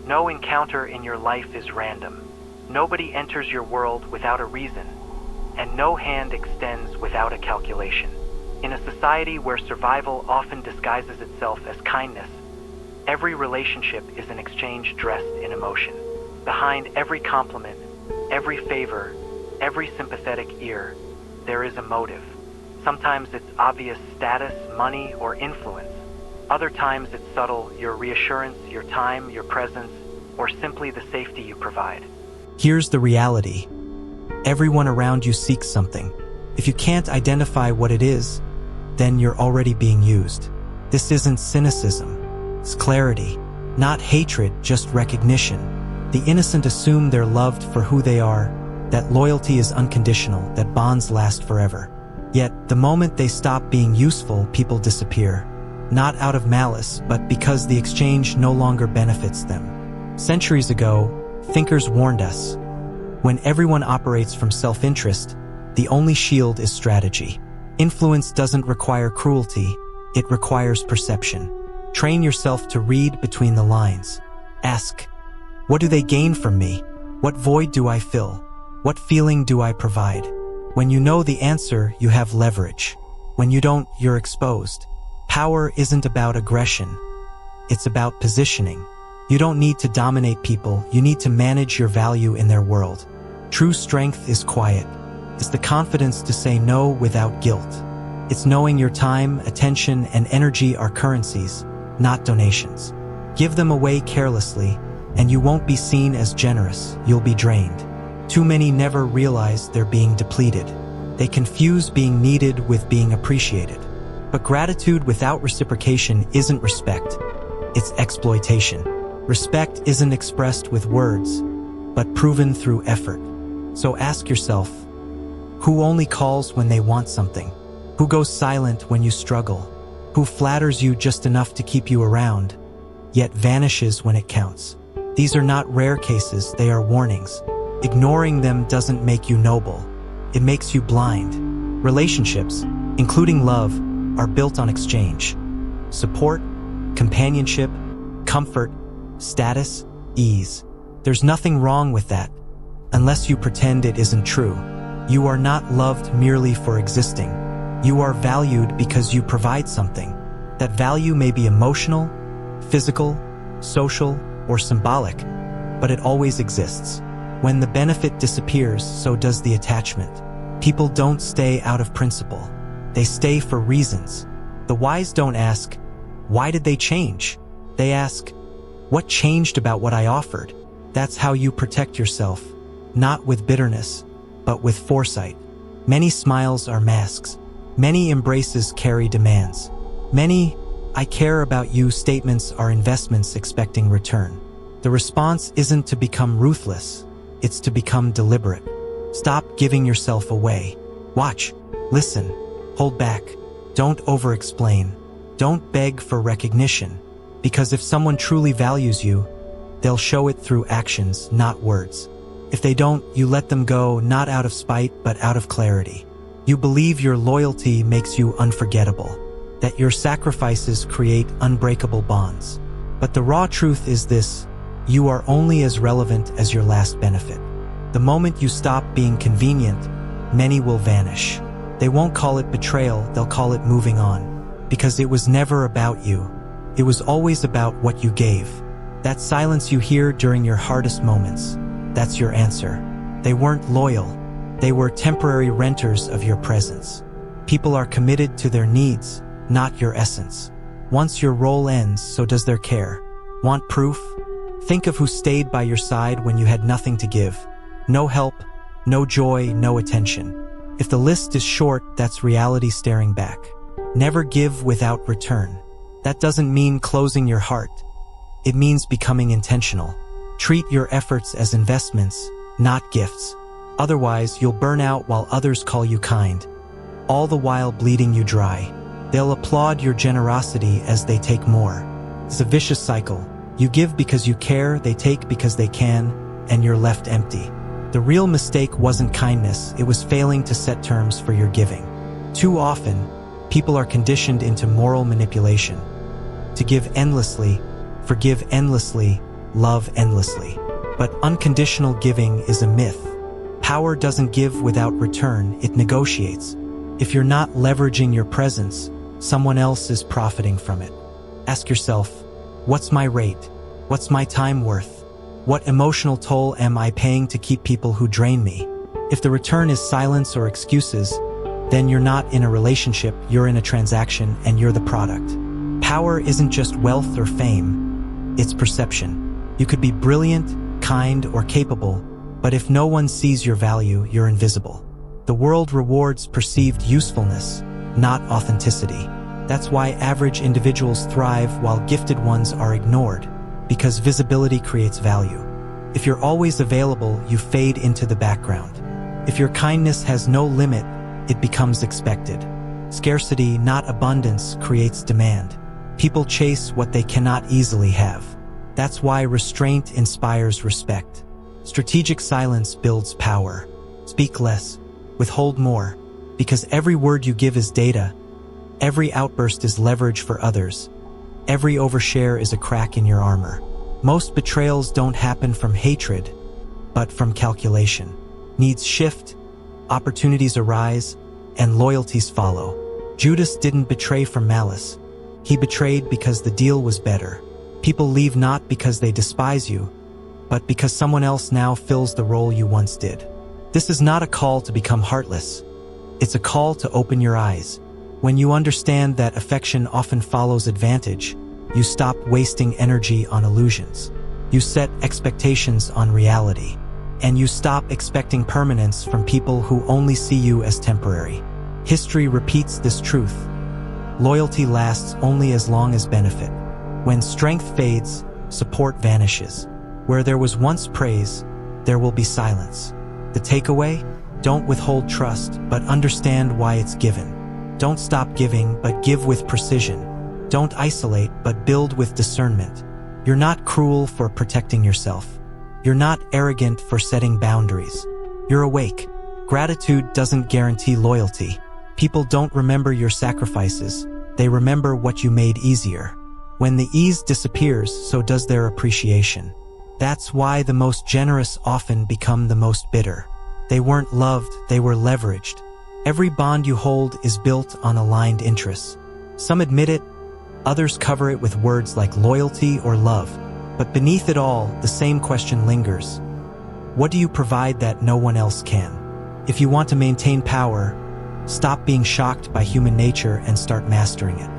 No encounter in your life is random. Nobody enters your world without a reason, and no hand extends without a calculation. In a society where survival often disguises itself as kindness, every relationship is an exchange dressed in emotion. Behind every compliment, every favor, every sympathetic ear, there is a motive. Sometimes it's obvious status, money, or influence. Other times it's subtle, your reassurance, your time, your presence, or simply the safety you provide. Here's the reality. Everyone around you seeks something. If you can't identify what it is, then you're already being used. This isn't cynicism. It's clarity. Not hatred, just recognition. The innocent assume they're loved for who they are, that loyalty is unconditional, that bonds last forever. Yet, the moment they stop being useful, people disappear. Not out of malice, but because the exchange no longer benefits them. Centuries ago, thinkers warned us. When everyone operates from self-interest, the only shield is strategy. Influence doesn't require cruelty, it requires perception. Train yourself to read between the lines. Ask, what do they gain from me? What void do I fill? What feeling do I provide? When you know the answer, you have leverage. When you don't, you're exposed. Power isn't about aggression. It's about positioning. You don't need to dominate people, you need to manage your value in their world. True strength is quiet. It's the confidence to say no without guilt. It's knowing your time, attention, and energy are currencies, not donations. Give them away carelessly, and you won't be seen as generous, you'll be drained. Too many never realize they're being depleted. They confuse being needed with being appreciated. But gratitude without reciprocation isn't respect, it's exploitation. Respect isn't expressed with words, but proven through effort. So ask yourself, who only calls when they want something? Who goes silent when you struggle? Who flatters you just enough to keep you around, yet vanishes when it counts? These are not rare cases, they are warnings. Ignoring them doesn't make you noble, it makes you blind. Relationships, including love, are built on exchange. Support, companionship, comfort, status, ease. There's nothing wrong with that, unless you pretend it isn't true. You are not loved merely for existing. You are valued because you provide something. That value may be emotional, physical, social, or symbolic, but it always exists. When the benefit disappears, so does the attachment. People don't stay out of principle. They stay for reasons. The wise don't ask, why did they change? They ask, what changed about what I offered? That's how you protect yourself, not with bitterness, but with foresight. Many smiles are masks. Many embraces carry demands. Many, I care about you statements are investments expecting return. The response isn't to become ruthless, it's to become deliberate. Stop giving yourself away. Watch, listen, hold back. Don't over-explain. Don't beg for recognition. Because if someone truly values you, they'll show it through actions, not words. If they don't, you let them go, not out of spite, but out of clarity. You believe your loyalty makes you unforgettable, that your sacrifices create unbreakable bonds. But the raw truth is this: you are only as relevant as your last benefit. The moment you stop being convenient, many will vanish. They won't call it betrayal, they'll call it moving on. Because it was never about you. It was always about what you gave. That silence you hear during your hardest moments, that's your answer. They weren't loyal. They were temporary renters of your presence. People are committed to their needs, not your essence. Once your role ends, so does their care. Want proof? Think of who stayed by your side when you had nothing to give. No help, no joy, no attention. If the list is short, that's reality staring back. Never give without return. That doesn't mean closing your heart. It means becoming intentional. Treat your efforts as investments, not gifts. Otherwise, you'll burn out while others call you kind, all the while bleeding you dry. They'll applaud your generosity as they take more. It's a vicious cycle. You give because you care, they take because they can, and you're left empty. The real mistake wasn't kindness, it was failing to set terms for your giving. Too often, people are conditioned into moral manipulation. To give endlessly, forgive endlessly, love endlessly. But unconditional giving is a myth. Power doesn't give without return, it negotiates. If you're not leveraging your presence, someone else is profiting from it. Ask yourself, what's my rate? What's my time worth? What emotional toll am I paying to keep people who drain me? If the return is silence or excuses, then you're not in a relationship, you're in a transaction, and you're the product. Power isn't just wealth or fame, it's perception. You could be brilliant, kind, or capable, but if no one sees your value, you're invisible. The world rewards perceived usefulness, not authenticity. That's why average individuals thrive while gifted ones are ignored, because visibility creates value. If you're always available, you fade into the background. If your kindness has no limit, it becomes expected. Scarcity, not abundance, creates demand. People chase what they cannot easily have. That's why restraint inspires respect. Strategic silence builds power. Speak less, withhold more, because every word you give is data. Every outburst is leverage for others. Every overshare is a crack in your armor. Most betrayals don't happen from hatred, but from calculation. Needs shift, opportunities arise, and loyalties follow. Judas didn't betray from malice. He betrayed because the deal was better. People leave not because they despise you, but because someone else now fills the role you once did. This is not a call to become heartless. It's a call to open your eyes. When you understand that affection often follows advantage, you stop wasting energy on illusions. You set expectations on reality. And you stop expecting permanence from people who only see you as temporary. History repeats this truth. Loyalty lasts only as long as benefit. When strength fades, support vanishes. Where there was once praise, there will be silence. The takeaway? Don't withhold trust, but understand why it's given. Don't stop giving, but give with precision. Don't isolate, but build with discernment. You're not cruel for protecting yourself. You're not arrogant for setting boundaries. You're awake. Gratitude doesn't guarantee loyalty. People don't remember your sacrifices. They remember what you made easier. When the ease disappears, so does their appreciation. That's why the most generous often become the most bitter. They weren't loved, they were leveraged. Every bond you hold is built on aligned interests. Some admit it, others cover it with words like loyalty or love. But beneath it all, the same question lingers. What do you provide that no one else can? If you want to maintain power, stop being shocked by human nature and start mastering it.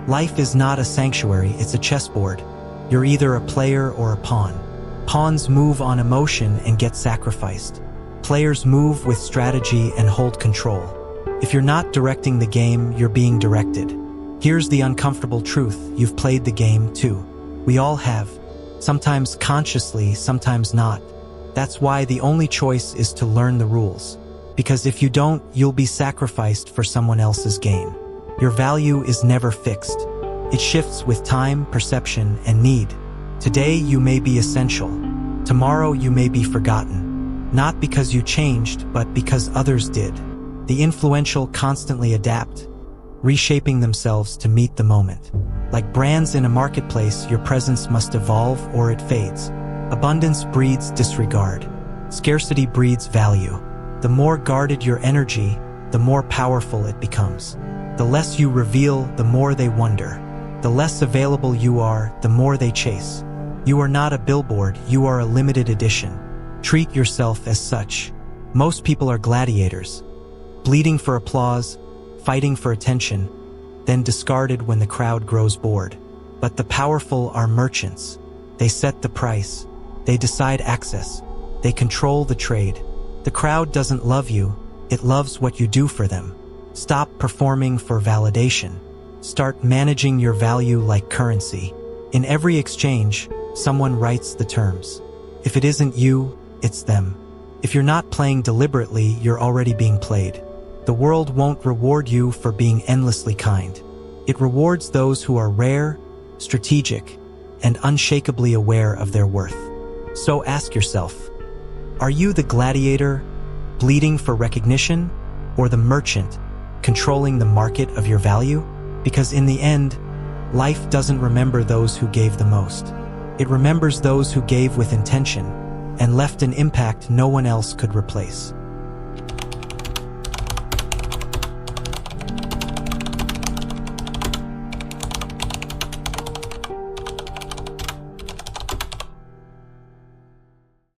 Life is not a sanctuary, it's a chessboard. You're either a player or a pawn. Pawns move on emotion and get sacrificed. Players move with strategy and hold control. If you're not directing the game, you're being directed. Here's the uncomfortable truth, you've played the game too. We all have. Sometimes consciously, sometimes not. That's why the only choice is to learn the rules. Because if you don't, you'll be sacrificed for someone else's gain. Your value is never fixed. It shifts with time, perception, and need. Today you may be essential. Tomorrow you may be forgotten. Not because you changed, but because others did. The influential constantly adapt, reshaping themselves to meet the moment. Like brands in a marketplace, your presence must evolve or it fades. Abundance breeds disregard. Scarcity breeds value. The more guarded your energy, the more powerful it becomes. The less you reveal, the more they wonder. The less available you are, the more they chase. You are not a billboard, you are a limited edition. Treat yourself as such. Most people are gladiators, bleeding for applause, fighting for attention, then discarded when the crowd grows bored. But the powerful are merchants. They set the price. They decide access. They control the trade. The crowd doesn't love you, it loves what you do for them. Stop performing for validation. Start managing your value like currency. In every exchange, someone writes the terms. If it isn't you, it's them. If you're not playing deliberately, you're already being played. The world won't reward you for being endlessly kind. It rewards those who are rare, strategic, and unshakably aware of their worth. So ask yourself, are you the gladiator, bleeding for recognition, or the merchant, controlling the market of your value? Because in the end, life doesn't remember those who gave the most. It remembers those who gave with intention and left an impact no one else could replace.